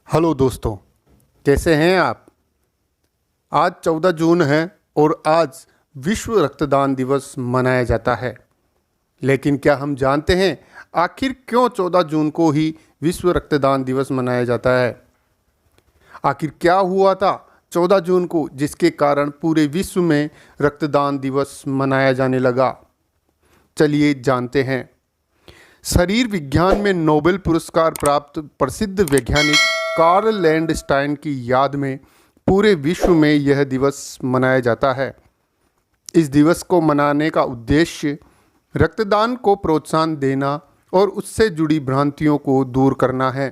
Hello दोस्तों, कैसे हैं आप। आज 14 जून है और आज विश्व रक्तदान दिवस मनाया जाता है। लेकिन क्या हम जानते हैं आखिर क्यों 14 जून को ही विश्व रक्तदान दिवस मनाया जाता है। आखिर क्या हुआ था 14 जून को जिसके कारण पूरे विश्व में रक्तदान दिवस मनाया जाने लगा। चलिए जानते हैं। शरीर विज्ञान में नोबेल पुरस्कार प्राप्त प्रसिद्ध वैज्ञानिक कार्ल लैंडस्टाइन की याद में पूरे विश्व में यह दिवस मनाया जाता है। इस दिवस को मनाने का उद्देश्य रक्तदान को प्रोत्साहन देना और उससे जुड़ी भ्रांतियों को दूर करना है।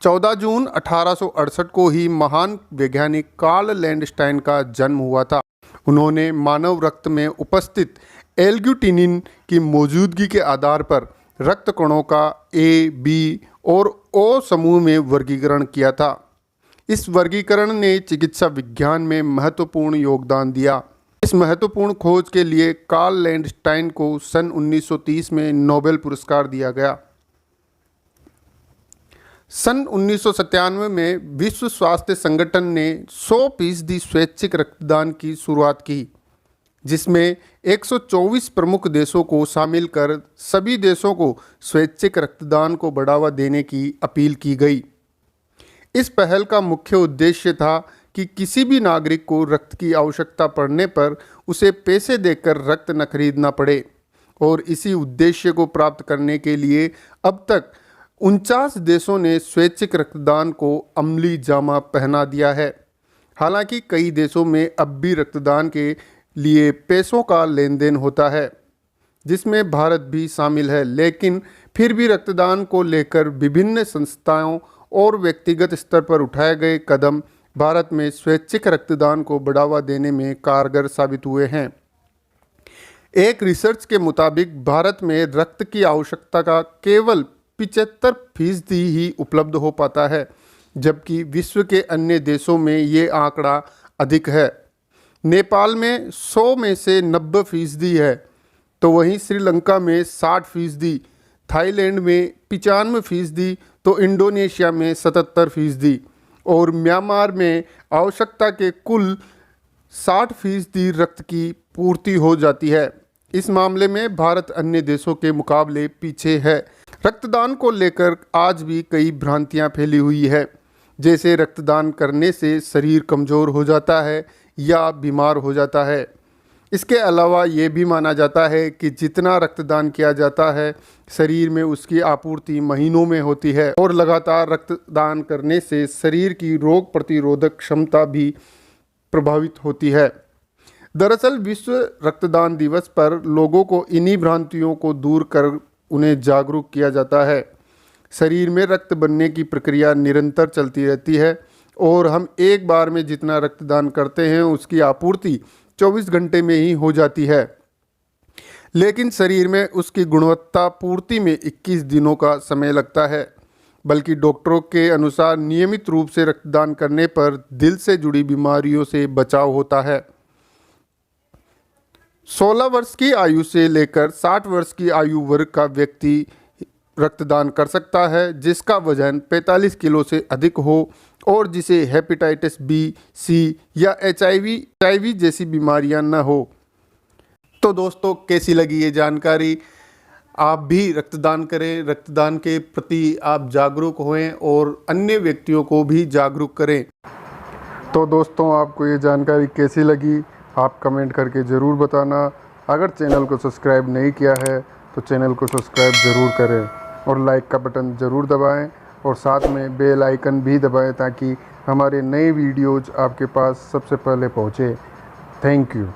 14 जून 1868 को ही महान वैज्ञानिक कार्ल लैंडस्टाइन का जन्म हुआ था। उन्होंने मानव रक्त में उपस्थित एल्ब्यूटिनिन की मौजूदगी के आधार पर रक्त कणों का ए, बी और ओ समूह में वर्गीकरण किया था। इस वर्गीकरण ने चिकित्सा विज्ञान में महत्वपूर्ण योगदान दिया। इस महत्वपूर्ण खोज के लिए कार्ल लैंडस्टाइन को सन 1930 में नोबेल पुरस्कार दिया गया। सन 1997 में विश्व स्वास्थ्य संगठन ने 100% स्वैच्छिक रक्तदान की शुरुआत की, जिसमें 124 प्रमुख देशों को शामिल कर सभी देशों को स्वैच्छिक रक्तदान को बढ़ावा देने की अपील की गई। इस पहल का मुख्य उद्देश्य था कि किसी भी नागरिक को रक्त की आवश्यकता पड़ने पर उसे पैसे देकर रक्त न खरीदना पड़े, और इसी उद्देश्य को प्राप्त करने के लिए अब तक 49 देशों ने स्वैच्छिक रक्तदान को अमली जामा पहना दिया है। हालांकि कई देशों में अब भी रक्तदान के लिए पैसों का लेन देन होता है, जिसमें भारत भी शामिल है, लेकिन फिर भी रक्तदान को लेकर विभिन्न संस्थाओं और व्यक्तिगत स्तर पर उठाए गए कदम भारत में स्वैच्छिक रक्तदान को बढ़ावा देने में कारगर साबित हुए हैं। एक रिसर्च के मुताबिक भारत में रक्त की आवश्यकता का केवल 75% ही उपलब्ध हो पाता है, जबकि विश्व के अन्य देशों में ये आंकड़ा अधिक है। नेपाल में 100 में से 90% है, तो वहीं श्रीलंका में 60%, थाईलैंड में 95%, तो इंडोनेशिया में 77% और म्यांमार में आवश्यकता के कुल 60% रक्त की पूर्ति हो जाती है। इस मामले में भारत अन्य देशों के मुकाबले पीछे है। रक्तदान को लेकर आज भी कई भ्रांतियां फैली हुई है, जैसे रक्तदान करने से शरीर कमज़ोर हो जाता है या बीमार हो जाता है। इसके अलावा ये भी माना जाता है कि जितना रक्तदान किया जाता है शरीर में उसकी आपूर्ति महीनों में होती है, और लगातार रक्तदान करने से शरीर की रोग प्रतिरोधक क्षमता भी प्रभावित होती है। दरअसल विश्व रक्तदान दिवस पर लोगों को इन्हीं भ्रांतियों को दूर कर उन्हें जागरूक किया जाता है। शरीर में रक्त बनने की प्रक्रिया निरंतर चलती रहती है, और हम एक बार में जितना रक्तदान करते हैं उसकी आपूर्ति 24 घंटे में ही हो जाती है, लेकिन शरीर में उसकी गुणवत्ता पूर्ति में 21 दिनों का समय लगता है। बल्कि डॉक्टरों के अनुसार नियमित रूप से रक्तदान करने पर दिल से जुड़ी बीमारियों से बचाव होता है। 16 वर्ष की आयु से लेकर 60 वर्ष की आयु वर्ग का व्यक्ति रक्तदान कर सकता है, जिसका वजन 45 किलो से अधिक हो और जिसे हेपेटाइटिस बी, सी या एचआईवी जैसी बीमारियां न हो। तो दोस्तों, कैसी लगी ये जानकारी। आप भी रक्तदान करें, रक्तदान के प्रति आप जागरूक होएं और अन्य व्यक्तियों को भी जागरूक करें। तो दोस्तों, आपको ये जानकारी कैसी लगी आप कमेंट करके ज़रूर बताना। अगर चैनल को सब्सक्राइब नहीं किया है तो चैनल को सब्सक्राइब ज़रूर करें और लाइक का बटन ज़रूर दबाएं, और साथ में बेल आइकन भी दबाएं ताकि हमारे नए वीडियोज़ आपके पास सबसे पहले पहुँचे। Thank you.